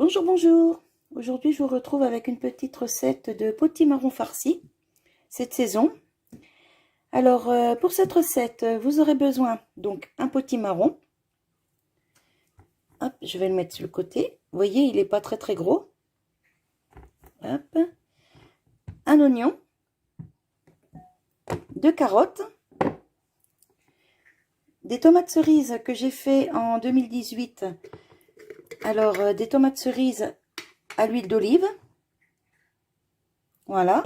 Bonjour, bonjour. Aujourd'hui, je vous retrouve avec une petite recette de potimarron farci, cette saison. Alors, pour cette recette, vous aurez besoin donc un potimarron. Hop, je vais le mettre sur le côté. Vous voyez, il n'est pas très gros. Hop. Un oignon, 2 carottes, des tomates cerises que j'ai fait en 2018. Alors, des tomates cerises à l'huile d'olive. Voilà.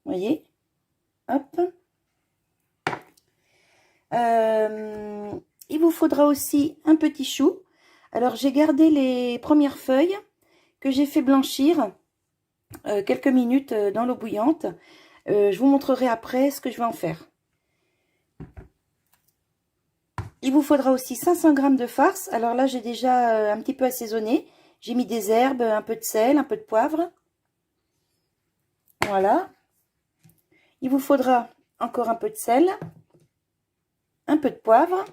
Vous voyez, hop. Il vous faudra aussi un petit chou. Alors, j'ai gardé les premières feuilles que j'ai fait blanchir quelques minutes dans l'eau bouillante. Je vous montrerai après ce que je vais en faire. Il vous faudra aussi 500 g de farce. Alors là, j'ai déjà un petit peu assaisonné. J'ai mis des herbes, un peu de sel, un peu de poivre. Voilà. Il vous faudra encore un peu de sel, un peu de poivre.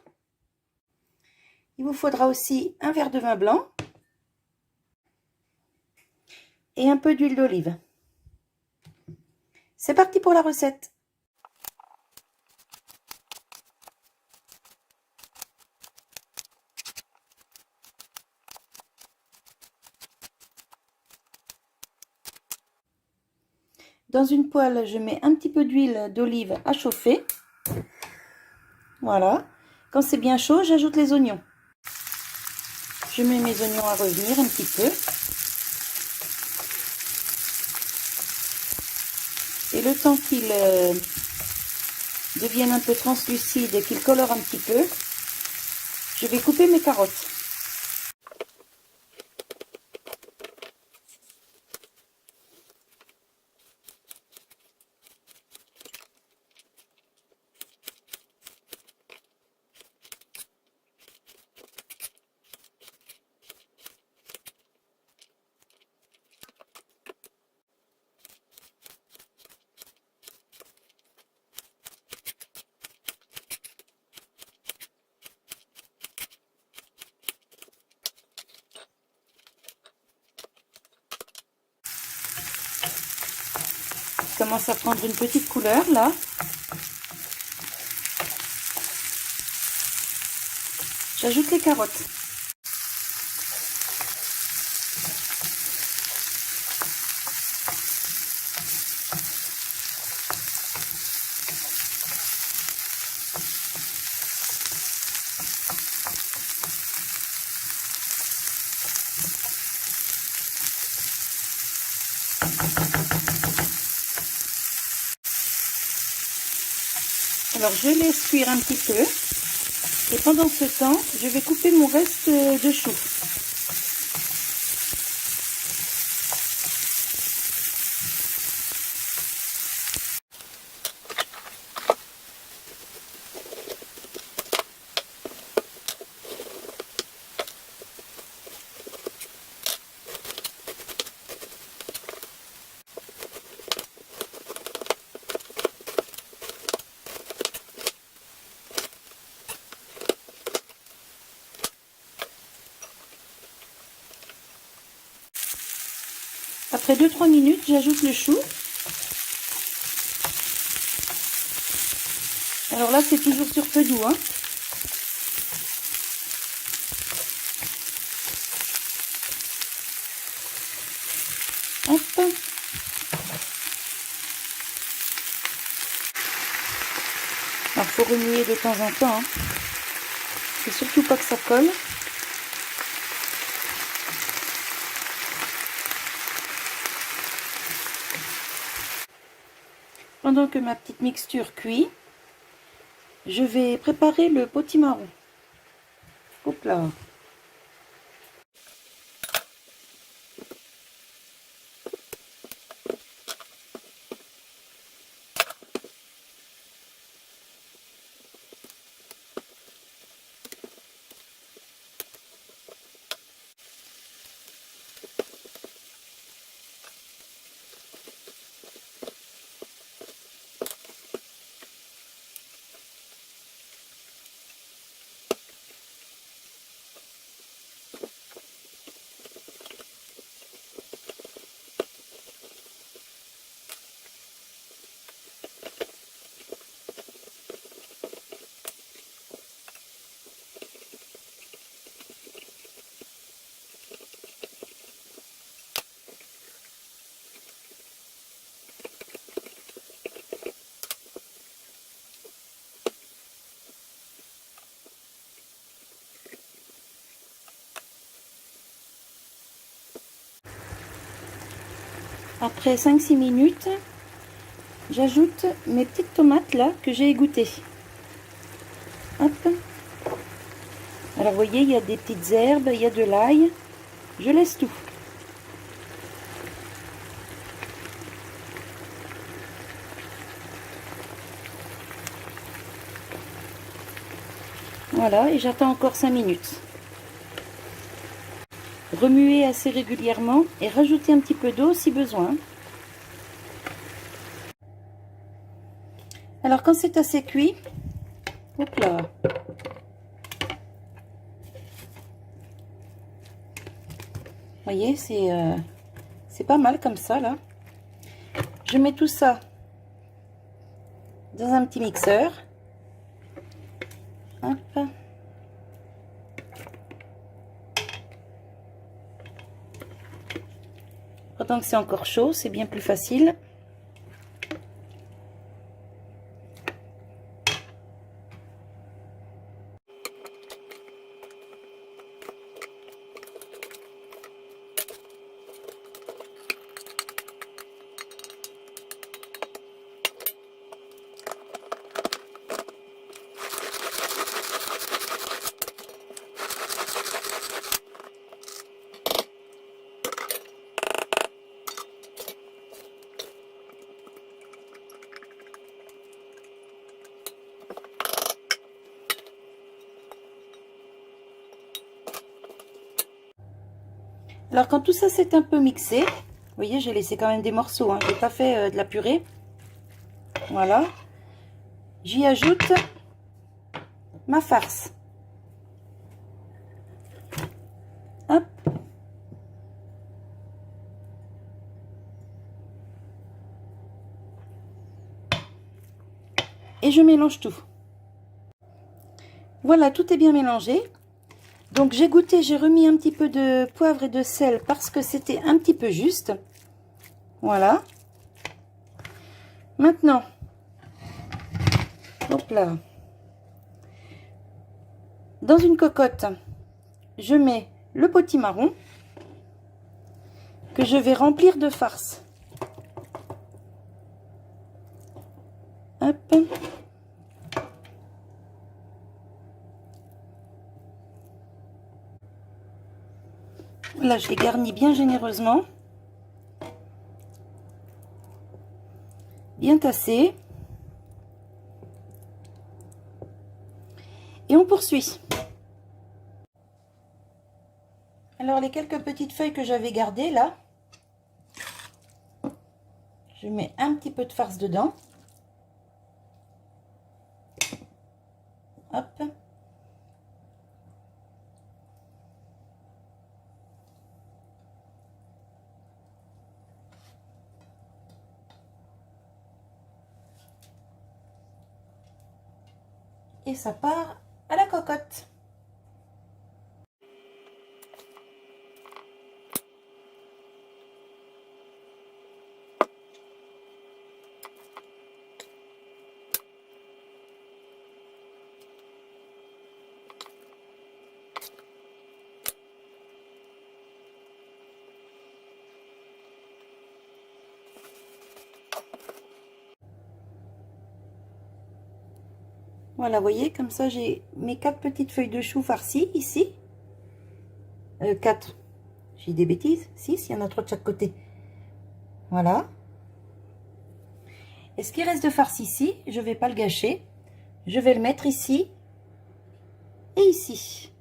Il vous faudra aussi un verre de vin blanc et un peu d'huile d'olive. C'est parti pour la recette. Dans une poêle, je mets un petit peu d'huile d'olive à chauffer. Voilà. Quand c'est bien chaud, j'ajoute les oignons. Je mets mes oignons à revenir un petit peu. Et le temps qu'ils deviennent un peu translucides et qu'ils colorent un petit peu, je vais couper mes carottes. Ça commence à prendre une petite couleur là. J'ajoute les carottes. Alors je laisse cuire un petit peu et pendant ce temps, je vais couper mon reste de chou. Après 2-3 minutes, j'ajoute le chou. Alors là, c'est toujours sur feu doux, hein. Hop. Alors, faut remuer de temps en temps, hein. C'est surtout pas que ça colle. Pendant que ma petite mixture cuit, je vais préparer le potimarron. Hop là. Après 5-6 minutes, j'ajoute mes petites tomates là que j'ai égouttées. Hop. Alors vous voyez, il y a des petites herbes, il y a de l'ail. Je laisse tout. Voilà, et j'attends encore 5 minutes. Remuer assez régulièrement et rajouter un petit peu d'eau si besoin. Alors quand c'est assez cuit, hop là. Vous voyez, c'est pas mal comme ça là. Je mets tout ça dans un petit mixeur. Hop. Pendant que c'est encore chaud, c'est bien plus facile. Alors quand tout ça s'est un peu mixé, vous voyez, j'ai laissé quand même des morceaux, hein, j'ai pas fait de la purée. Voilà. J'y ajoute ma farce. Hop. Et je mélange tout. Voilà, tout est bien mélangé. Donc j'ai goûté, j'ai remis un petit peu de poivre et de sel parce que c'était un petit peu juste. Voilà. Maintenant, hop là, dans une cocotte, je mets le potimarron que je vais remplir de farce. Hop. Là, je les garnis bien généreusement. Bien tassé. Et on poursuit. Alors, les quelques petites feuilles que j'avais gardées, là, je mets un petit peu de farce dedans. Hop. Et ça part à la cocotte. Voilà, vous voyez, comme ça j'ai mes 4 petites feuilles de chou farcies ici. 4. J'ai des bêtises. 6, il y en a 3 de chaque côté. Voilà. Et ce qui reste de farce ici, je ne vais pas le gâcher. Je vais le mettre ici et ici.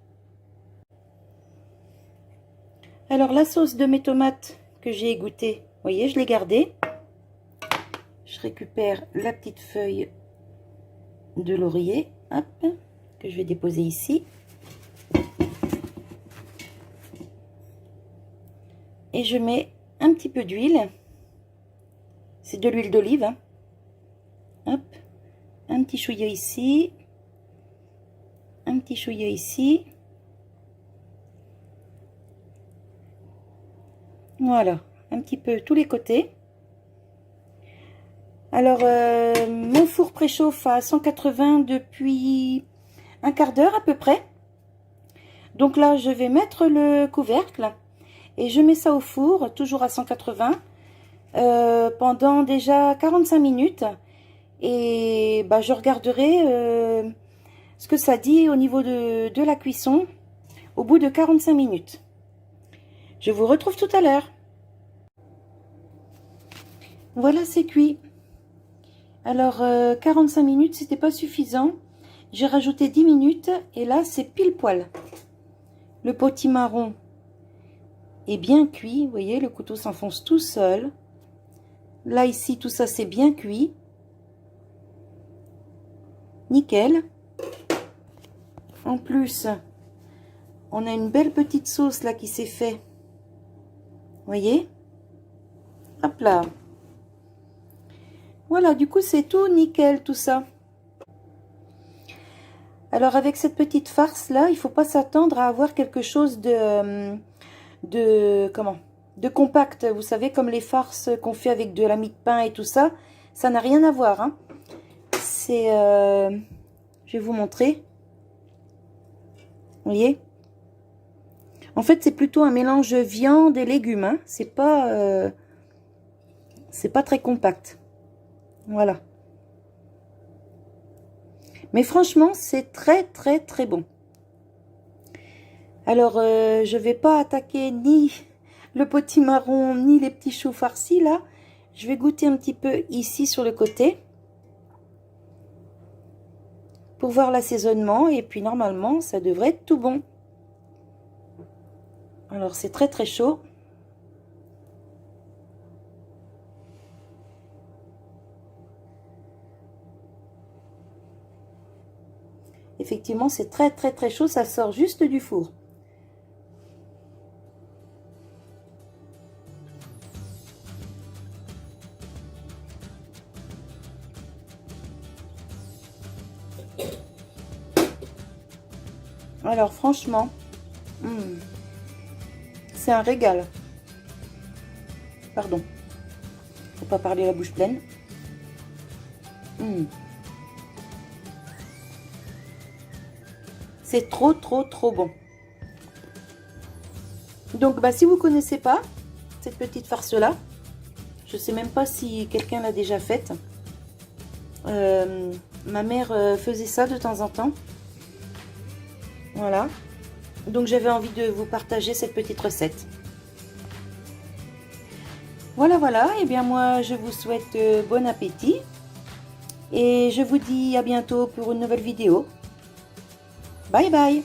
Alors la sauce de mes tomates que j'ai égouttée, vous voyez, je l'ai gardée. Je récupère la petite feuille de laurier, hop, que je vais déposer ici. Et je mets un petit peu d'huile. C'est de l'huile d'olive. Hein. Hop, un petit chouïa ici. Un petit chouïa ici. Voilà, un petit peu tous les côtés. Alors, mon four préchauffe à 180 depuis un quart d'heure à peu près. Donc là, je vais mettre le couvercle et je mets ça au four, toujours à 180, pendant déjà 45 minutes. Et bah, je regarderai ce que ça dit au niveau de la cuisson au bout de 45 minutes. Je vous retrouve tout à l'heure. Voilà, c'est cuit. Alors, 45 minutes, c'était pas suffisant. J'ai rajouté 10 minutes et là, c'est pile poil. Le potimarron est bien cuit. Vous voyez, le couteau s'enfonce tout seul. Là, ici, tout ça, c'est bien cuit. Nickel. En plus, on a une belle petite sauce là qui s'est fait. Vous voyez? Hop là. Voilà, du coup, c'est tout nickel, tout ça. Alors, avec cette petite farce là, il faut pas s'attendre à avoir quelque chose de compact. Vous savez, comme les farces qu'on fait avec de la mie de pain et tout ça, ça n'a rien à voir. Hein. C'est, je vais vous montrer. Vous voyez? En fait, c'est plutôt un mélange viande et légumes. Hein. C'est pas très compact. Voilà. Mais franchement, c'est très, très, très bon. Alors, je vais pas attaquer ni le potimarron, ni les petits choux farcis, là. Je vais goûter un petit peu ici sur le côté. Pour voir l'assaisonnement. Et puis, normalement, ça devrait être tout bon. Alors, c'est très, très chaud. Effectivement, c'est très, très, très chaud. Ça sort juste du four. Alors, franchement, c'est un régal. Pardon. Faut pas parler la bouche pleine. C'est trop, trop, trop bon. Donc, bah, si vous connaissez pas cette petite farce-là, je sais même pas si quelqu'un l'a déjà faite. Ma mère faisait ça de temps en temps. Voilà. Donc, j'avais envie de vous partager cette petite recette. Voilà, voilà. Et bien, moi, je vous souhaite bon appétit. Et je vous dis à bientôt pour une nouvelle vidéo. Bye bye.